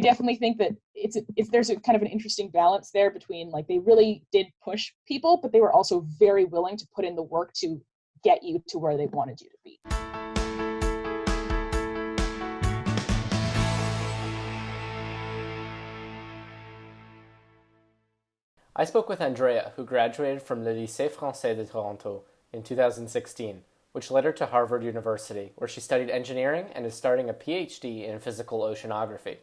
definitely think that there's a kind of an interesting balance there between like they really did push people, but they were also very willing to put in the work to get you to where they wanted you to be. I spoke with Andrea, who graduated from the Lycée Français de Toronto in 2016, which led her to Harvard University, where she studied engineering and is starting a PhD in physical oceanography.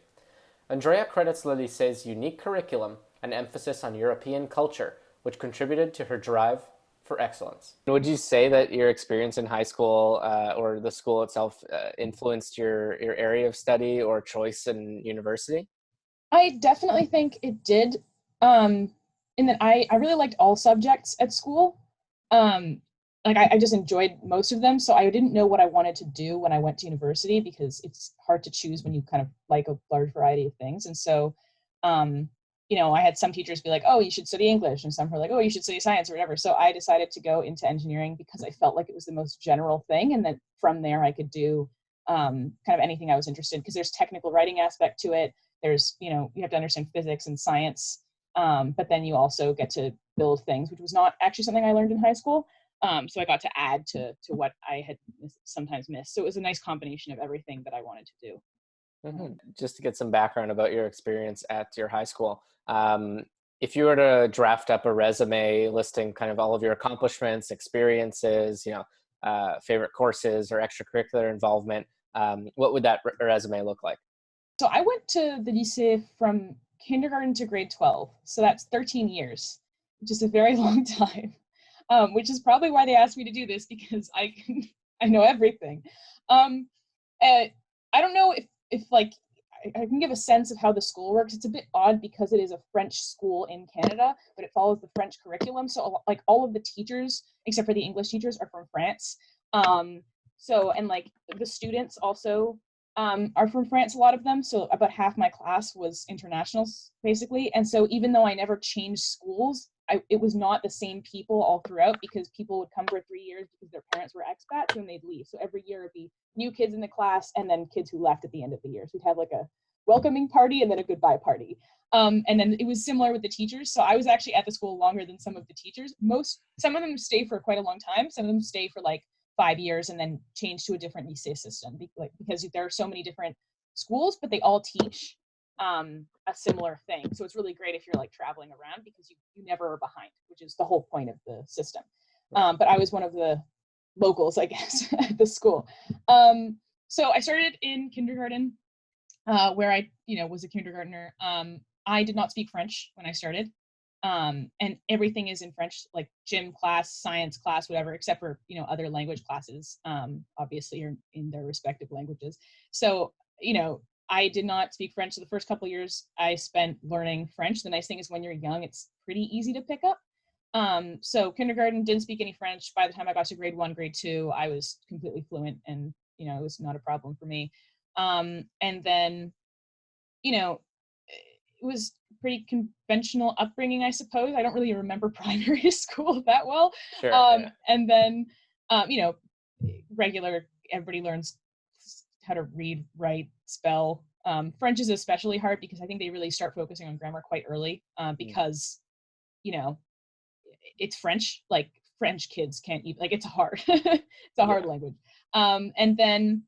Andrea credits Le Lycée's unique curriculum and emphasis on European culture, which contributed to her drive for excellence. Would you say that your experience in high school or the school itself influenced your area of study or choice in university? I definitely think it did. In that I really liked all subjects at school. Like I just enjoyed most of them. So I didn't know what I wanted to do when I went to university because it's hard to choose when you kind of like a large variety of things. And so, I had some teachers be like, oh, you should study English. And some were like, oh, you should study science or whatever. So I decided to go into engineering because I felt like it was the most general thing. And then from there I could do kind of anything I was interested in because there's technical writing aspect to it. There's, you have to understand physics and science. But then you also get to build things, which was not actually something I learned in high school. So I got to add to what I had sometimes missed. So it was a nice combination of everything that I wanted to do. Mm-hmm. Just to get some background about your experience at your high school, if you were to draft up a resume listing kind of all of your accomplishments, experiences, favorite courses or extracurricular involvement, what would that resume look like? So I went to the lycée from kindergarten to grade 12. So that's 13 years, which is a very long time, which is probably why they asked me to do this because I know everything. I don't know if like, I can give a sense of how the school works. It's a bit odd because it is a French school in Canada, but it follows the French curriculum. So like all of the teachers, except for the English teachers, are from France. And like the students also are from France, a lot of them. So about half my class was internationals, basically. And so even though I never changed schools, it was not the same people all throughout because people would come for 3 years because their parents were expats and they'd leave. So every year it'd be new kids in the class and then kids who left at the end of the year. So we'd have like a welcoming party and then a goodbye party. And then it was similar with the teachers. So I was actually at the school longer than some of the teachers. Some of them stay for quite a long time. Some of them stay for like 5 years and then change to a different lycée system because there are so many different schools, but they all teach a similar thing. So it's really great if you're like traveling around because you never are behind, which is the whole point of the system. But I was one of the locals, I guess, at the school. So I started in kindergarten where I, was a kindergartner. I did not speak French when I started. And everything is in French, like gym class, science class, whatever, except for, other language classes, obviously are in their respective languages. So, I did not speak French. So the first couple of years I spent learning French. The nice thing is when you're young, it's pretty easy to pick up. So kindergarten, didn't speak any French. By the time I got to grade 1, grade 2, I was completely fluent and, it was not a problem for me. And then, it was pretty conventional upbringing, I suppose. I don't really remember primary school that well. Sure, yeah. And then, regular, everybody learns how to read, write, spell. French is especially hard because I think they really start focusing on grammar quite early because, it's French. Like French kids can't even, like it's hard. It's a hard language. And then,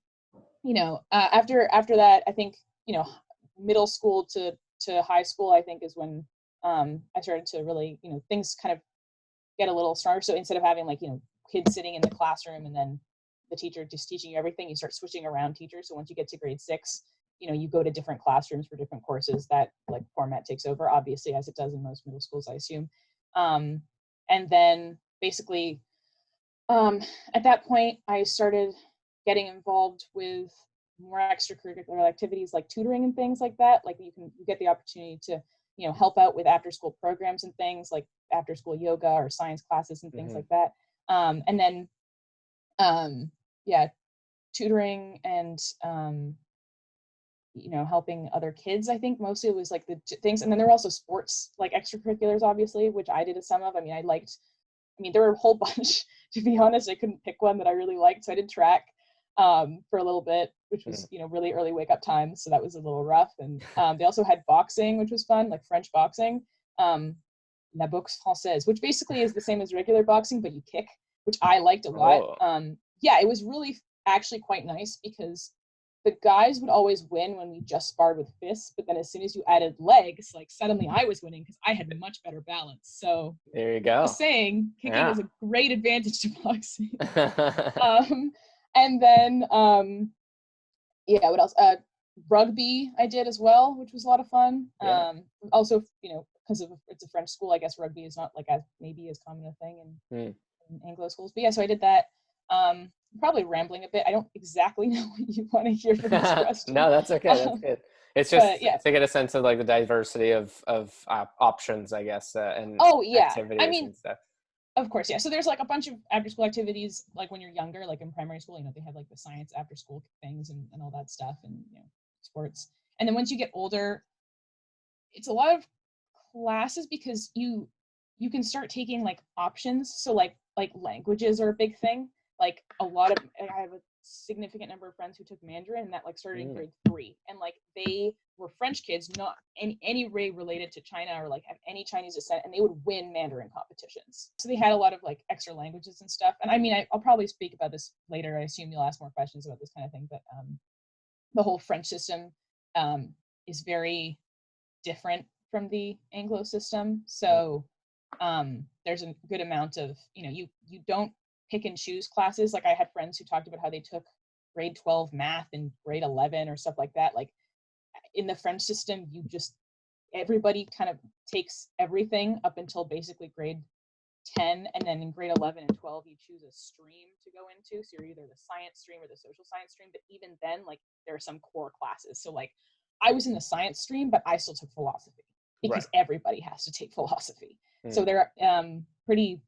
after that, I think, middle school to high school, I think is when I started to really, things kind of get a little stronger. So instead of having like, kids sitting in the classroom and then the teacher just teaching you everything, you start switching around teachers. So once you get to grade 6, you go to different classrooms for different courses. That like format takes over, obviously, as it does in most middle schools, I assume. And then basically at that point, I started getting involved with more extracurricular activities like tutoring and things like that. Like you get the opportunity to, help out with after school programs and things like after school yoga or science classes and things like that. And then, tutoring and, helping other kids, I think mostly it was like the things. And then there were also sports, like extracurriculars, obviously, which I did some of. There were a whole bunch, to be honest. I couldn't pick one that I really liked. So I did track. for a little bit, which was, really early wake up time. So that was a little rough. And they also had boxing, which was fun, like French boxing. La boxe française, which basically is the same as regular boxing, but you kick, which I liked a lot. Yeah, it was really actually quite nice because the guys would always win when we just sparred with fists, but then as soon as you added legs, like suddenly I was winning because I had much better balance. So there you go. Just saying, kicking is a great advantage to boxing. And then what else? Rugby I did as well, which was a lot of fun. Also, because it's a French school, I guess rugby is not like as maybe as common a thing in Anglo schools. But yeah, so I did that. Probably rambling a bit. I don't exactly know what you want to hear from this question. No, that's okay. That's good. It's just to get a sense of like the diversity of options, I guess, and activities and stuff. Of course, yeah. So there's like a bunch of after school activities, like when you're younger, like in primary school, they have like the science after school things and all that stuff and sports. And then once you get older, it's a lot of classes because you can start taking like options. So like languages are a big thing. Like I have a significant number of friends who took Mandarin and that like started in grade 3, and like they were French kids, not any way related to China or like have any Chinese descent, and they would win Mandarin competitions. So they had a lot of like extra languages and stuff. And I mean, I'll probably speak about this later. I assume you'll ask more questions about this kind of thing, but the whole French system is very different from the Anglo system. So there's a good amount of, you don't pick and choose classes. Like I had friends who talked about how they took grade 12 math and grade 11 or stuff like that. Like in the French system, everybody kind of takes everything up until basically grade 10. And then in grade 11 and 12, you choose a stream to go into. So you're either the science stream or the social science stream. But even then, like there are some core classes. So like I was in the science stream, but I still took philosophy because everybody has to take philosophy. So they're pretty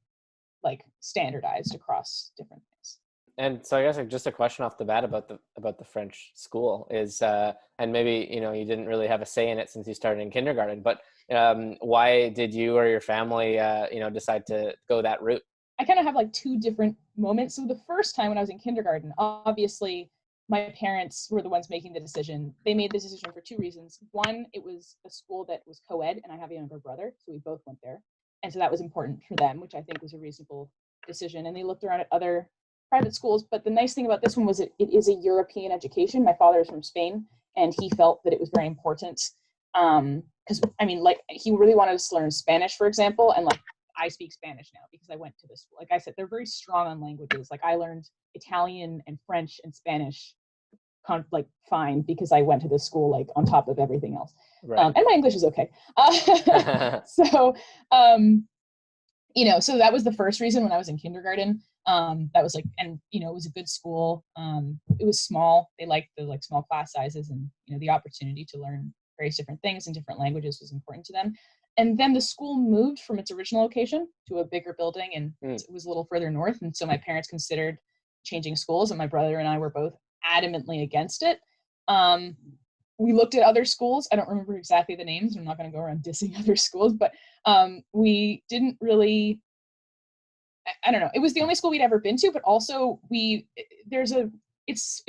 like standardized across different things. And so I guess like just a question off the bat about the French school is, and maybe, you didn't really have a say in it since you started in kindergarten, but why did you or your family, decide to go that route? I kind of have like two different moments. So the first time when I was in kindergarten, obviously my parents were the ones making the decision. They made the decision for two reasons. One, it was a school that was co-ed and I have a younger brother, so we both went there. And so that was important for them, which I think was a reasonable decision. And they looked around at other private schools. But the nice thing about this one was it is a European education. My father is from Spain, and he felt that it was very important. Because, like, he really wanted us to learn Spanish, for example. And, like, I speak Spanish now because I went to this school. Like I said, they're very strong on languages. Like, I learned Italian and French and Spanish fine because I went to this school like on top of everything else. And my English is okay. So so that was the first reason when I was in kindergarten. That was like, and it was a good school. It was small. They liked the small class sizes, and the opportunity to learn various different things in different languages was important to them. And then the school moved from its original location to a bigger building, and it was a little further north. And so my parents considered changing schools, and my brother and I were both adamantly against it. We looked at other schools. I don't remember exactly the names. I'm not going to go around dissing other schools, but we didn't really, I don't know. It was the only school we'd ever been to, but also it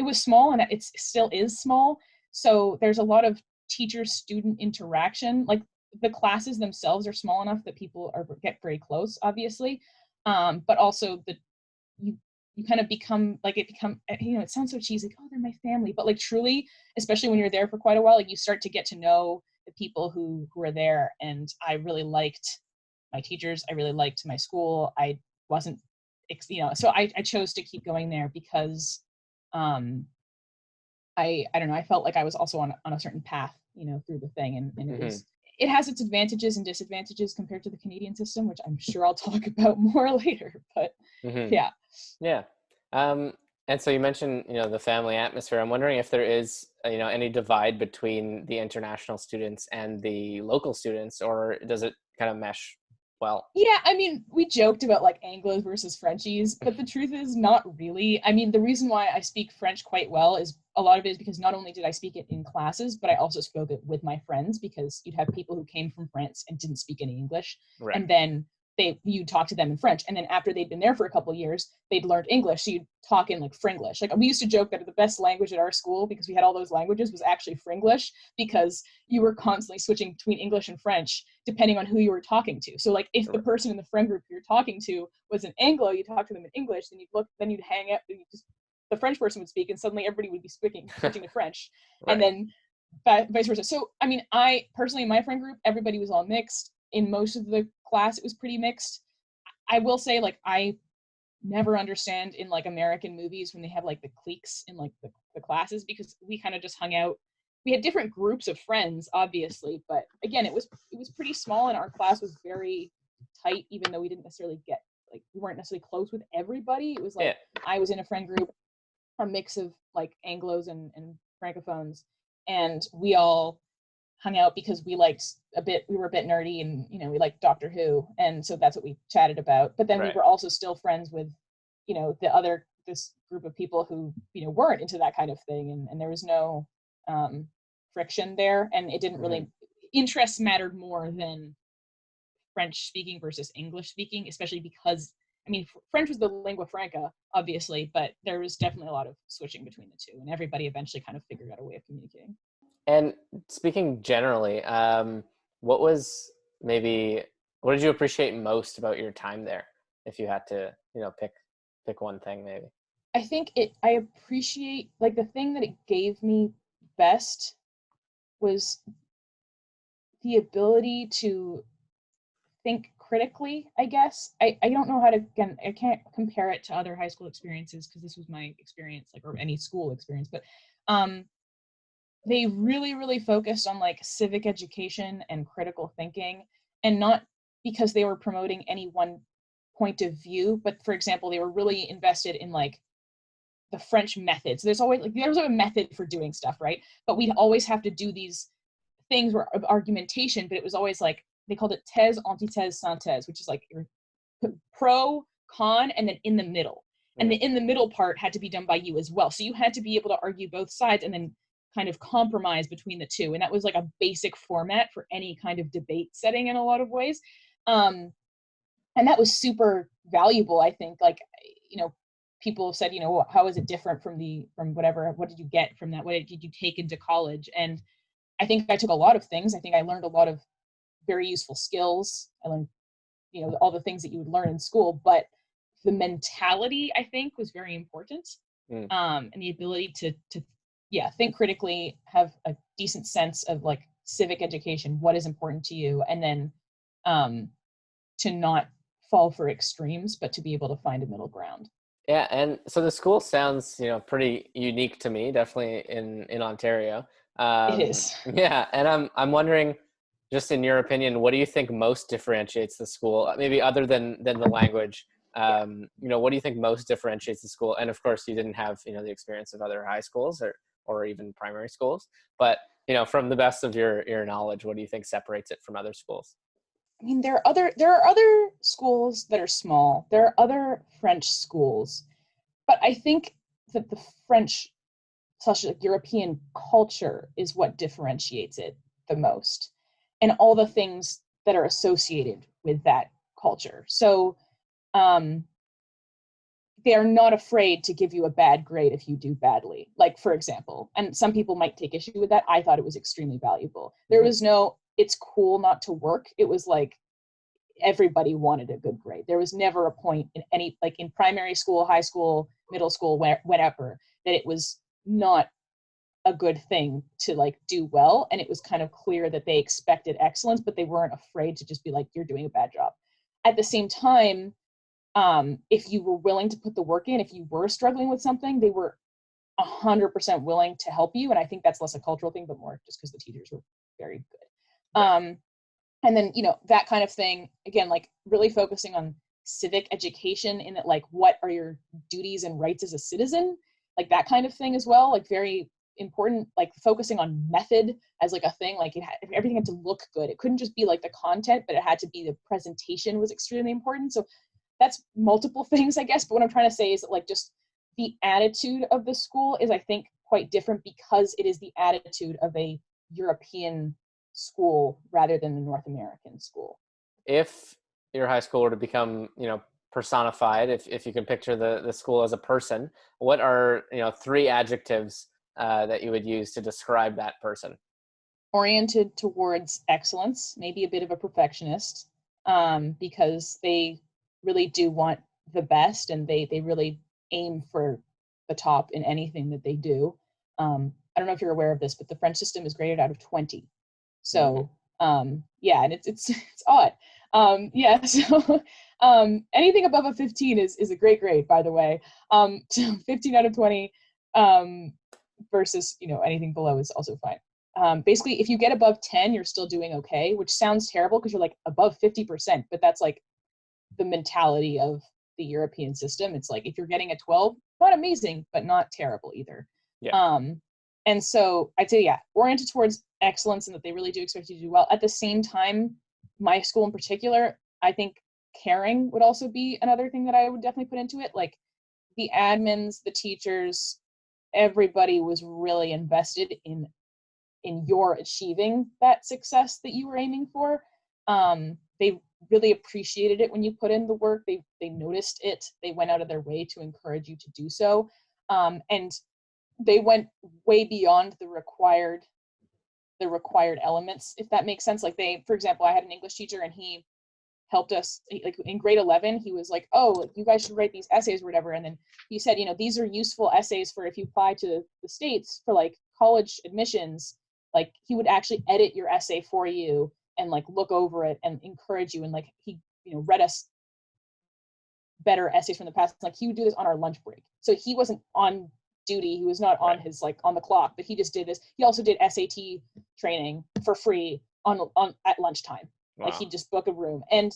was small, and it still is small. So there's a lot of teacher-student interaction. Like the classes themselves are small enough that people get very close, obviously. But also you kind of become like it sounds so cheesy, like, oh, they're my family, but like truly, especially when you're there for quite a while, like you start to get to know the people who are there. And I really liked my teachers. I really liked my school. I wasn't, so I chose to keep going there because I don't know, I felt like I was also on a certain path, through the thing. And it has its advantages and disadvantages compared to the Canadian system, which I'm sure I'll talk about more later, but yeah. Yeah. And so you mentioned, the family atmosphere. I'm wondering if there is, any divide between the international students and the local students, or does it kind of mesh well? Yeah, we joked about like Anglos versus Frenchies, but the truth is not really. The reason why I speak French quite well is a lot of it is because not only did I speak it in classes, but I also spoke it with my friends, because you'd have people who came from France and didn't speak any English. And then you'd talk to them in French. And then after they'd been there for a couple of years, they'd learned English. So you'd talk in like Fringlish. Like we used to joke that the best language at our school, because we had all those languages, was actually Fringlish, because you were constantly switching between English and French depending on who you were talking to. So like if the person in the friend group you're talking to was an Anglo, you talk to them in English, then you'd hang up, the French person would speak, and suddenly everybody would be switching to French. Right. And then vice versa. So, I mean, I personally, in my friend group, everybody was all mixed. In most of the class, it was pretty mixed. I will say, like, I never understand in like American movies when they have like the cliques in like the classes, because we kind of just hung out. We had different groups of friends, obviously, but again, it was pretty small, and our class was very tight, even though we didn't necessarily we weren't necessarily close with everybody. It was like, I was in a friend group, a mix of like Anglos and Francophones, and we all hung out because we were a bit nerdy, and we liked Doctor Who, and so that's what we chatted about. But then we were also still friends with this group of people who weren't into that kind of thing, and there was no friction there, and it didn't really, interests mattered more than French speaking versus English speaking, especially because French was the lingua franca, obviously, but there was definitely a lot of switching between the two, and everybody eventually kind of figured out a way of communicating. And speaking generally, what did you appreciate most about your time there? If you had to, pick one thing, maybe. I think I appreciate, like, the thing that it gave me best was the ability to think critically, I guess. I don't know how to, again, I can't compare it to other high school experiences because this was my experience, like, or any school experience, but they really, really focused on like civic education and critical thinking, and not because they were promoting any one point of view, but for example, they were really invested in like the French methods. There's always a method for doing stuff, right? But we'd always have to do these things of argumentation, but it was always like, they called it thèse, antithèse, synthèse, which is like your pro, con, and then in the middle. And the in the middle part had to be done by you as well. So you had to be able to argue both sides and then kind of compromise between the two. And that was like a basic format for any kind of debate setting in a lot of ways. And that was super valuable, I think. Like, people have said, how is it different from whatever, what did you get from that? What did you take into college? And I think I took a lot of things. I think I learned a lot of very useful skills. I learned, all the things that you would learn in school, but the mentality, I think, was very important. And the ability to think critically, have a decent sense of like civic education, what is important to you, and then to not fall for extremes, but to be able to find a middle ground. Yeah, and so the school sounds, pretty unique to me, definitely in Ontario. It is. Yeah, and I'm wondering, just in your opinion, what do you think most differentiates the school, maybe other than the language? What do you think most differentiates the school? And of course, you didn't have, the experience of other high schools or even primary schools, but from the best of your knowledge, what do you think separates it from other schools? There are other schools that are small. There are other French schools, but I think that the French / like European culture is what differentiates it the most, and all the things that are associated with that culture. So they are not afraid to give you a bad grade if you do badly. Like, for example, and some people might take issue with that, I thought it was extremely valuable. There was no, it's cool not to work. It was like, everybody wanted a good grade. There was never a point in any, like in primary school, high school, middle school, whatever, that it was not a good thing to like do well. And it was kind of clear that they expected excellence, but they weren't afraid to just be like, you're doing a bad job. At the same time, if you were willing to put the work in, if you were struggling with something, they were 100% willing to help you. And I think that's less a cultural thing, but more just because the teachers were very good. Right. And then, that kind of thing, again, like really focusing on civic education in that, like, what are your duties and rights as a citizen? Like that kind of thing as well, like very important, like focusing on method as like a thing, like everything had to look good. It couldn't just be like the content, but it had to be, the presentation was extremely important. So that's multiple things, I guess. But what I'm trying to say is that like just the attitude of the school is, I think, quite different because it is the attitude of a European school rather than the North American school. If your high school were to become, personified, if you can picture the school as a person, what are, 3 adjectives that you would use to describe that person? Oriented towards excellence, maybe a bit of a perfectionist, because they really do want the best, and they really aim for the top in anything that they do. I don't know if you're aware of this, but the French system is graded out of 20. So yeah, and it's odd. Yeah, so anything above a 15 is a great grade, by the way. So 15 out of 20 versus anything below is also fine. Basically, if you get above 10, you're still doing okay, which sounds terrible because you're like above 50%, but that's like the mentality of the European system. It's like if you're getting a 12, not amazing, but not terrible either. Yeah. And so I'd say, yeah, oriented towards excellence, and that they really do expect you to do well. At the same time, my school in particular, I think caring would also be another thing that I would definitely put into it. Like the admins, the teachers, everybody was really invested in your achieving that success that you were aiming for. They really appreciated it when you put in the work. They noticed it. They went out of their way to encourage you to do so. And they went way beyond the required elements, if that makes sense. Like for example, I had an English teacher, and he helped us, like in grade 11, he was like, oh, you guys should write these essays or whatever. And then he said, these are useful essays for if you apply to the States for like college admissions. Like he would actually edit your essay for you and like look over it and encourage you. And like he, read us better essays from the past. Like he would do this on our lunch break. So he wasn't on duty. He was not on his like on the clock, but he just did this. He also did SAT training for free on at lunchtime. Wow. Like he'd just book a room, and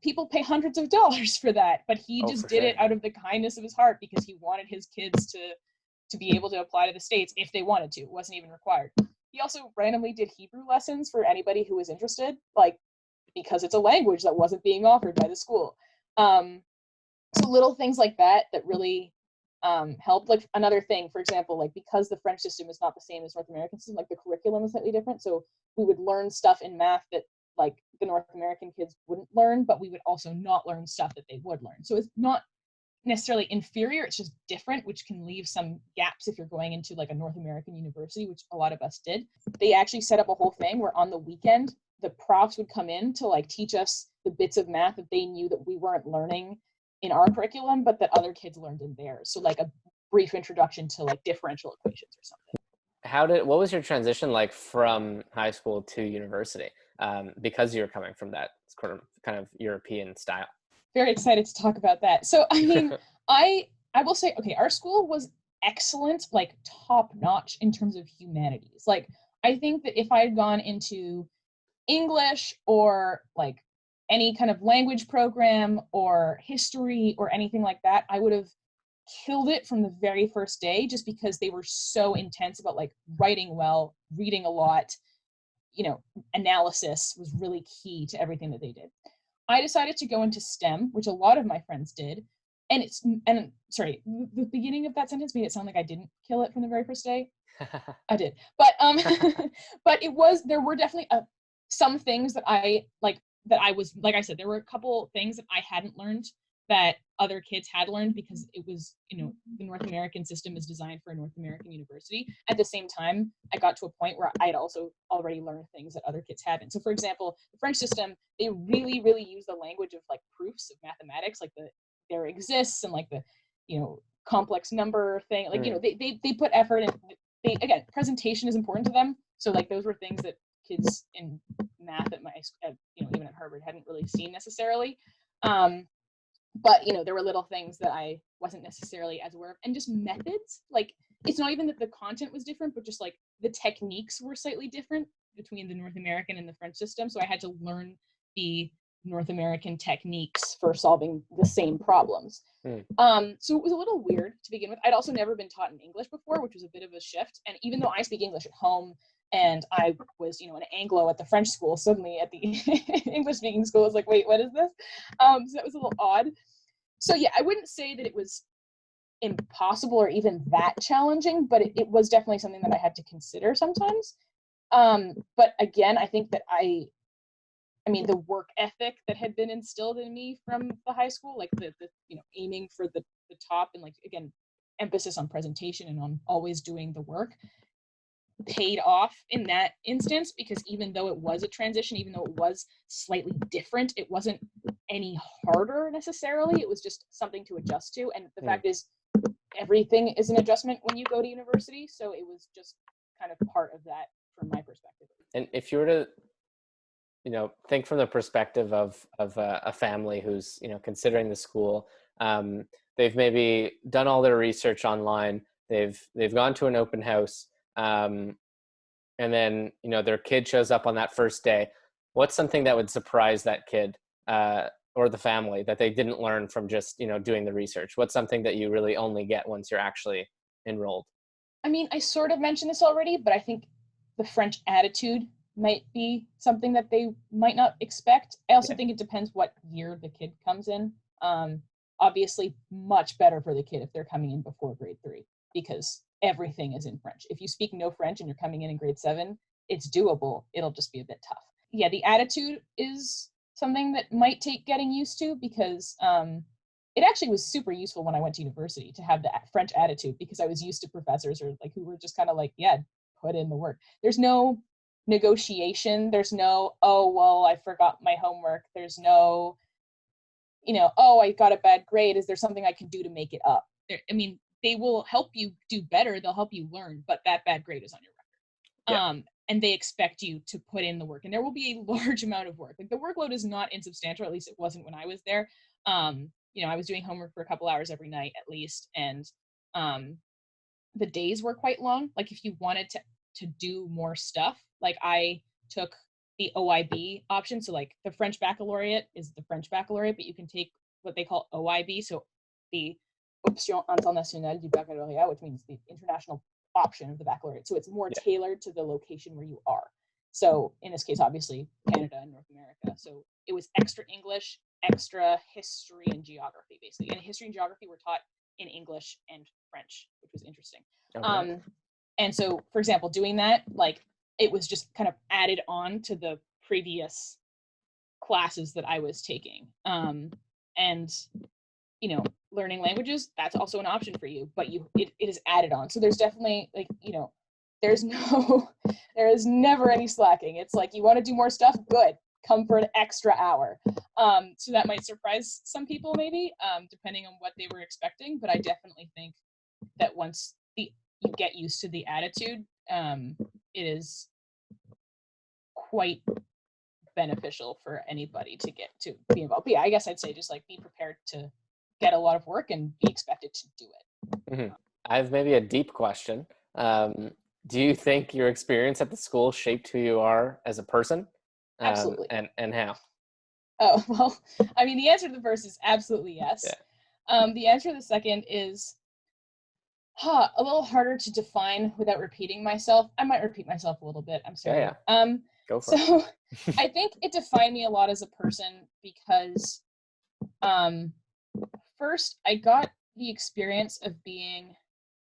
people pay hundreds of dollars for that, but he just did it out of the kindness of his heart because he wanted his kids to be able to apply to the States if they wanted to. It wasn't even required. He also randomly did Hebrew lessons for anybody who was interested, like because it's a language that wasn't being offered by the school. So little things like that really helped. Like another thing, for example, like because the French system is not the same as North American system, like the curriculum is slightly different. So we would learn stuff in math that like the North American kids wouldn't learn, but we would also not learn stuff that they would learn. So it's not necessarily inferior, it's just different, which can leave some gaps if you're going into like a North American university, which a lot of us did. They actually set up a whole thing where on the weekend, the profs would come in to like teach us the bits of math that they knew that we weren't learning in our curriculum, but that other kids learned in theirs. So like a brief introduction to like differential equations or something. What was your transition like from high school to university? Because you're coming from that kind of European style. Very excited to talk about that. So, I mean, I will say, okay, our school was excellent, like top notch in terms of humanities. Like, I think that if I had gone into English or like any kind of language program or history or anything like that, I would have killed it from the very first day, just because they were so intense about like writing well, reading a lot, analysis was really key to everything that they did. I decided to go into STEM, which a lot of my friends did. And sorry, the beginning of that sentence made it sound like I didn't kill it from the very first day. I did. But but there were definitely some things that I was, like I said, there were a couple things that I hadn't learned that other kids had learned, because it was, the North American system is designed for a North American university. At the same time, I got to a point where I had also already learned things that other kids hadn't. So for example, the French system, they really, really use the language of like proofs of mathematics, like there exists, and like the, complex number thing, like, they put effort in. Again, presentation is important to them. So like those were things that kids in math at even at Harvard hadn't really seen necessarily. But there were little things that I wasn't necessarily as aware of, and just methods. Like it's not even that the content was different, but just like the techniques were slightly different between the North American and the French system. So I had to learn the North American techniques for solving the same problems. So it was a little weird to begin with. I'd also never been taught in English before, which was a bit of a shift. And even though I speak English at home, and I was, an Anglo at the French school, suddenly at the English speaking school, I was like, wait, what is this? So that was a little odd. So yeah, I wouldn't say that it was impossible or even that challenging, but it was definitely something that I had to consider sometimes. But again, I think that I I mean, the work ethic that had been instilled in me from the high school, like the aiming for the top, and like, again, emphasis on presentation and on always doing the work, paid off in that instance, because even though it was a transition, even though it was slightly different, it wasn't any harder necessarily. It was just something to adjust to. And the fact is, everything is an adjustment when you go to university. So it was just kind of part of that from my perspective. And if you were to, think from the perspective of a family who's, considering the school, they've maybe done all their research online, they've gone to an open house, and then, their kid shows up on that first day. What's something that would surprise that kid, or the family, that they didn't learn from just, doing the research? What's something that you really only get once you're actually enrolled? I mean, I sort of mentioned this already, but I think the French attitude might be something that they might not expect. I also think it depends what year the kid comes in. Obviously, much better for the kid if they're coming in before grade 3, because everything is in French. If you speak no French and you're coming in grade 7, it's doable. It'll just be a bit tough. Yeah, the attitude is something that might take getting used to, because it actually was super useful when I went to university to have the French attitude, because I was used to professors who were just kind of like, yeah, put in the work. There's no negotiation. There's no, oh, well, I forgot my homework. There's no, oh, I got a bad grade. Is there something I can do to make it up? They will help you do better. They'll help you learn, but that bad grade is on your record. Yeah. And they expect you to put in the work, and there will be a large amount of work. Like, the workload is not insubstantial. At least it wasn't when I was there. I was doing homework for a couple hours every night at least. And the days were quite long. Like, if you wanted to do more stuff, like, I took the OIB option. So like, the French baccalaureate is the French baccalaureate, but you can take what they call OIB. So the option internationale du baccalauréat, which means the international option of the baccalaureate. So it's more tailored to the location where you are. So in this case, obviously, Canada and North America. So it was extra English, extra history and geography, basically. And history and geography were taught in English and French, which was interesting. Okay. And so, for example, doing that, like, it was just kind of added on to the previous classes that I was taking. And, learning languages, that's also an option for you, but it is added on. So there's definitely, like, there is never any slacking. It's like, you want to do more stuff? Good. Come for an extra hour. So that might surprise some people, maybe, depending on what they were expecting. But I definitely think that once you get used to the attitude, it is quite beneficial for anybody to get to be involved. But yeah, I guess I'd say just like be prepared to get a lot of work and be expected to do it. Mm-hmm. I have maybe a deep question. Do you think your experience at the school shaped who you are as a person? Absolutely. And how? Oh, well, I mean, the answer to the first is absolutely yes. Yeah. The answer to the second is a little harder to define without repeating myself. I might repeat myself a little bit. I'm sorry. Yeah. Go for it. I think it defined me a lot as a person because first, I got the experience of being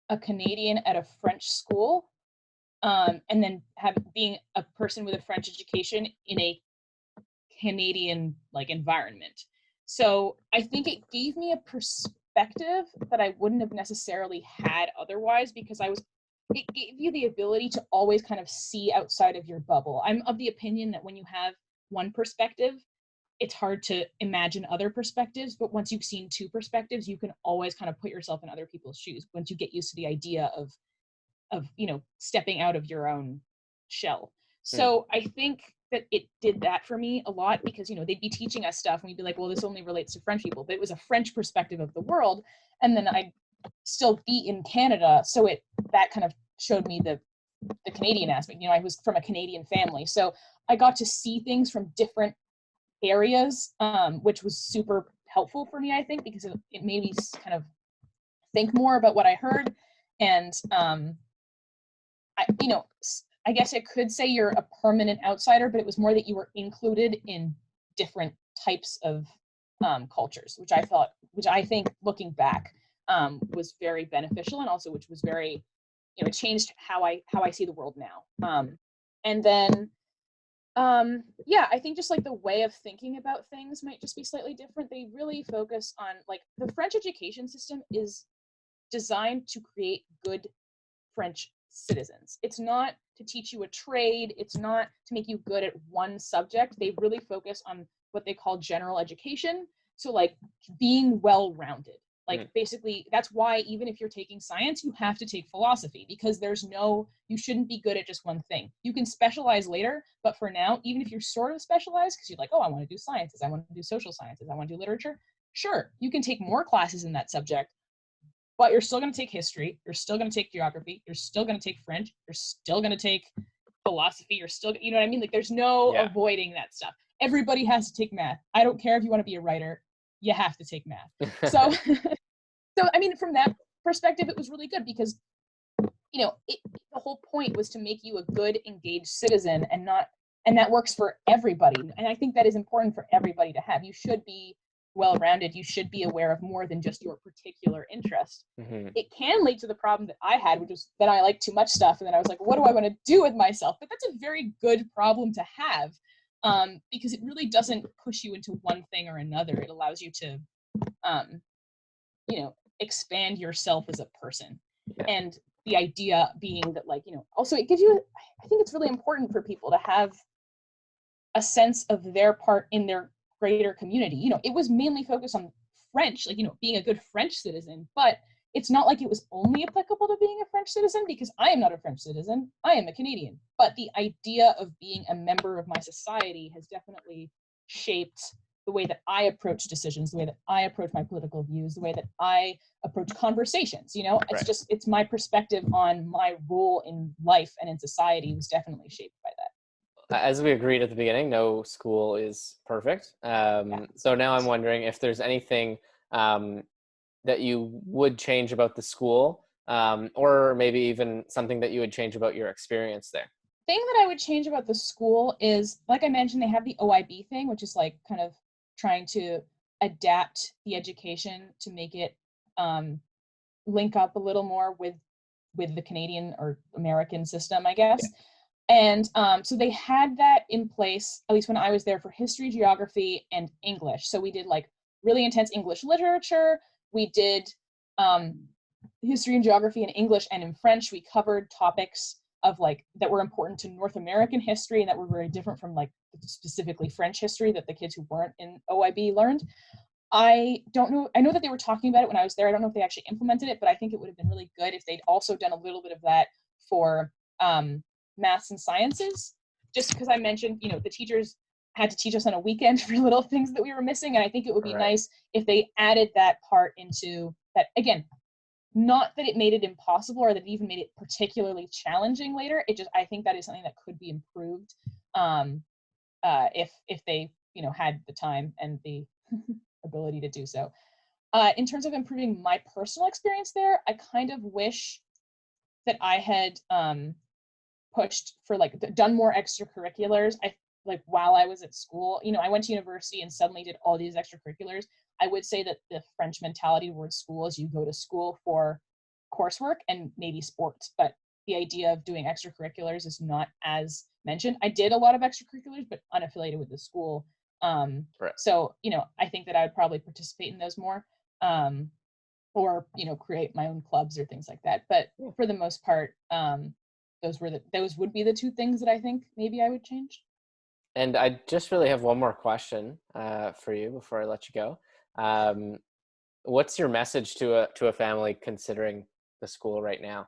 a Canadian at a French school, and then being a person with a French education in a Canadian environment. So I think it gave me a perspective that I wouldn't have necessarily had otherwise, because it gave you the ability to always kind of see outside of your bubble. I'm of the opinion that when you have one perspective, it's hard to imagine other perspectives, but once you've seen two perspectives, you can always kind of put yourself in other people's shoes once you get used to the idea of stepping out of your own shell. So I think that it did that for me a lot, because they'd be teaching us stuff and we'd be like, well, this only relates to French people, but it was a French perspective of the world, and then I'd still be in Canada, so that kind of showed me the Canadian aspect. I was from a Canadian family, so I got to see things from different areas, which was super helpful for me, I think, because it made me kind of think more about what I heard. And I guess I could say you're a permanent outsider, but it was more that you were included in different types of cultures, which I think looking back was very beneficial, and also which was very, it changed how I see the world now. And then Yeah, I think just like the way of thinking about things might just be slightly different. They really focus on, like, the French education system is designed to create good French citizens. It's not to teach you a trade. It's not to make you good at one subject. They really focus on what they call general education. So, like, being well-rounded. Like, basically, that's why even if you're taking science, you have to take philosophy, because you shouldn't be good at just one thing. You can specialize later, but for now, even if you're sort of specialized, because you're like, oh, I want to do sciences, I want to do social sciences, I want to do literature, sure, you can take more classes in that subject, but you're still going to take history, you're still going to take geography, you're still going to take French, you're still going to take philosophy, you're still, you know what I mean? Like, there's no avoiding that stuff. Everybody has to take math. I don't care if you want to be a writer, you have to take math. So, so I mean, from that perspective, it was really good because, the whole point was to make you a good, engaged citizen, and that works for everybody. And I think that is important for everybody to have. You should be well-rounded. You should be aware of more than just your particular interest. It can lead to the problem that I had, which was that I liked too much stuff, and then I was like, what do I want to do with myself? But that's a very good problem to have, because it really doesn't push you into one thing or another. It allows you to, expand yourself as a person. And the idea being that, like, also it gives you, I think it's really important for people to have a sense of their part in their greater community. It was mainly focused on French, like, being a good French citizen, but it's not like it was only applicable to being a French citizen, because I am not a French citizen, I am a Canadian. But the idea of being a member of my society has definitely shaped the way that I approach decisions, the way that I approach my political views, the way that I approach conversations. It's my perspective on my role in life and in society was definitely shaped by that. As we agreed at the beginning, no school is perfect. So now I'm wondering if there's anything that you would change about the school, or maybe even something that you would change about your experience there. Thing that I would change about the school is, like I mentioned, they have the OIB thing, which is like kind of trying to adapt the education to make it link up a little more with the Canadian or American system, I guess. And so they had that in place, at least when I was there, for history, geography, and English. So we did like really intense English literature. We did history and geography in English, and in French, we covered topics of like that were important to North American history and that were very different from like specifically French history that the kids who weren't in OIB learned. I don't know. I know that they were talking about it when I was there. I don't know if they actually implemented it, but I think it would have been really good if they'd also done a little bit of that for maths and sciences, just because I mentioned, the teachers had to teach us on a weekend for little things that we were missing. And I think it would be nice if they added that part into that. Again, not that it made it impossible or that it even made it particularly challenging later. I think that is something that could be improved if they, had the time and the ability to do so. In terms of improving my personal experience there, I kind of wish that I had pushed for done more extracurriculars. While I was at school, I went to university and suddenly did all these extracurriculars. I would say that the French mentality towards school is you go to school for coursework and maybe sports, but the idea of doing extracurriculars is not as mentioned. I did a lot of extracurriculars, but unaffiliated with the school. So, I think that I would probably participate in those more, or, create my own clubs or things like that. But for the most part, those would be the two things that I think maybe I would change. And I just really have one more question for you before I let you go. What's your message to a family considering the school right now?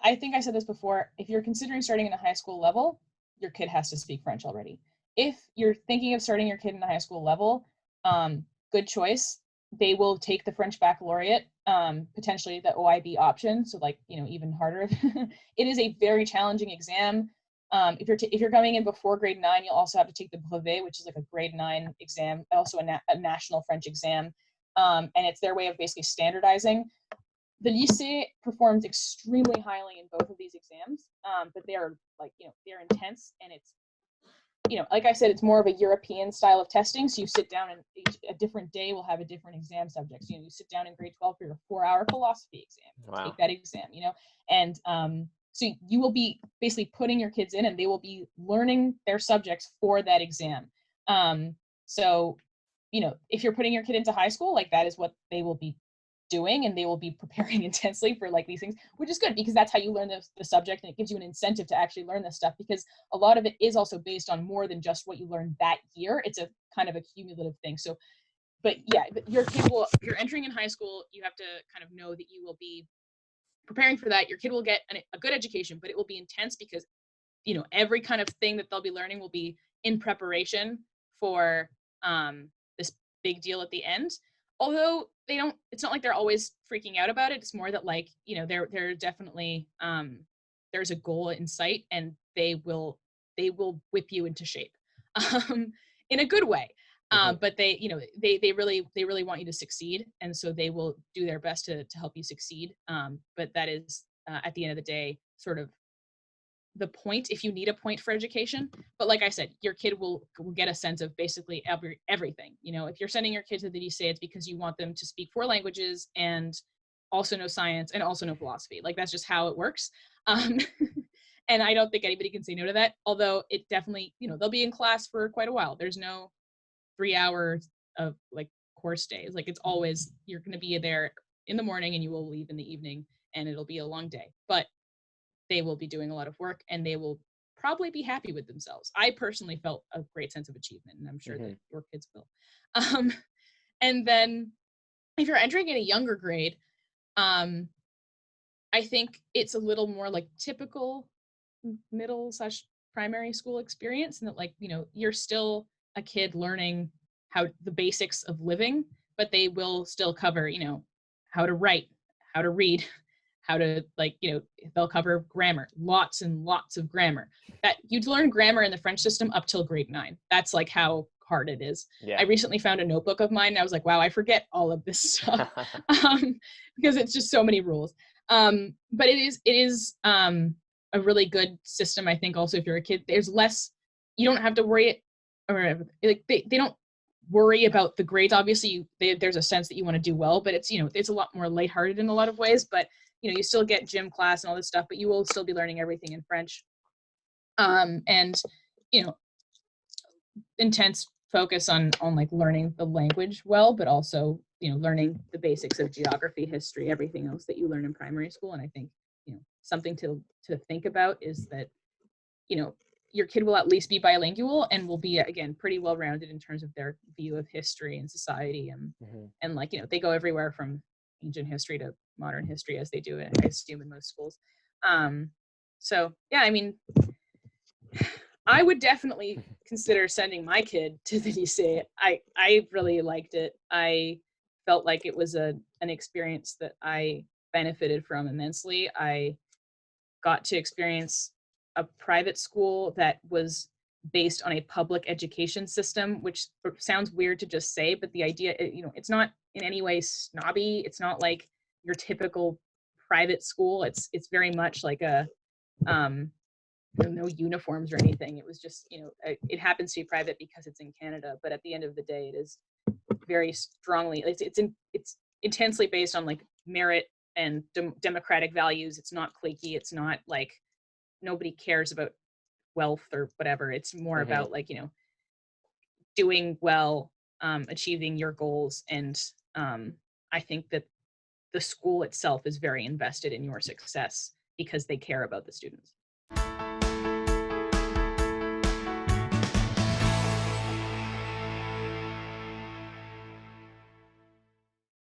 I think I said this before. If you're considering starting in a high school level, your kid has to speak French already. If you're thinking of starting your kid in the high school level, good choice. They will take the French baccalaureate, potentially the OIB option. So even harder. It is a very challenging exam. If you're coming in before grade 9, you'll also have to take the brevet, which is like a grade 9 exam, also a national French exam. And it's their way of basically standardizing. The lycée performs extremely highly in both of these exams, but they are they're intense, and it's, like I said, it's more of a European style of testing. So you sit down and a different day will have a different exam subject. You sit down in grade 12 for your 4-hour philosophy exam. Wow. Take that exam, and So you will be basically putting your kids in, and they will be learning their subjects for that exam. So, if you're putting your kid into high school, like that is what they will be doing, and they will be preparing intensely for like these things, which is good because that's how you learn the subject, and it gives you an incentive to actually learn this stuff, because a lot of it is also based on more than just what you learned that year. It's a kind of a cumulative thing. So, but yeah, your kid will, if you're entering in high school, you have to kind of know that you will be preparing for that. Your kid will get a good education, but it will be intense because, every kind of thing that they'll be learning will be in preparation for this big deal at the end. Although it's not like they're always freaking out about it. It's more that like, they're definitely, there's a goal in sight, and they will whip you into shape, in a good way. But they really want you to succeed. And so they will do their best to help you succeed. But that is, at the end of the day, sort of the point, if you need a point for education. But like I said, your kid will get a sense of basically everything. If you're sending your kid to the lycée, it's because you want them to speak 4 languages and also know science and also know philosophy. Like that's just how it works. And I don't think anybody can say no to that. Although it definitely, they'll be in class for quite a while. There's no 3 hours of like course days. Like it's always, you're going to be there in the morning and you will leave in the evening, and it'll be a long day. But they will be doing a lot of work, and they will probably be happy with themselves. I personally felt a great sense of achievement, and I'm sure that your kids will. And then if you're entering in a younger grade, I think it's a little more like typical middle/primary school experience, and that like, you're still a kid learning how the basics of living, but they will still cover, how to write, how to read, how to like, they'll cover grammar, lots and lots of grammar. That you'd learn grammar in the French system up till grade 9. That's like how hard it is. Yeah. I recently found a notebook of mine, and I was like, wow, I forget all of this stuff, because it's just so many rules. But it is a really good system. I think also if you're a kid, there's less, you don't have to worry, or like they don't worry about the grades. Obviously there's a sense that you want to do well, but it's, it's a lot more lighthearted in a lot of ways. But you still get gym class and all this stuff, but you will still be learning everything in French. And intense focus on like learning the language well, but also, learning the basics of geography, history, everything else that you learn in primary school. And I think, something to think about is that, your kid will at least be bilingual and will be, again, pretty well-rounded in terms of their view of history and society. And like, they go everywhere from ancient history to modern history, as they do, I assume, in most schools. So yeah, I mean, I would definitely consider sending my kid to the lycée. I really liked it. I felt like it was an experience that I benefited from immensely. I got to experience a private school that was based on a public education system, which sounds weird to just say, but the idea, it's not in any way snobby. It's not like your typical private school. It's very much like a, no uniforms or anything. It was just, it happens to be private because it's in Canada, but at the end of the day, it is very strongly, it's intensely based on like merit and democratic values. It's not cliquey. It's not like nobody cares about wealth or whatever. It's more about like, doing well, achieving your goals. And I think that the school itself is very invested in your success because they care about the students.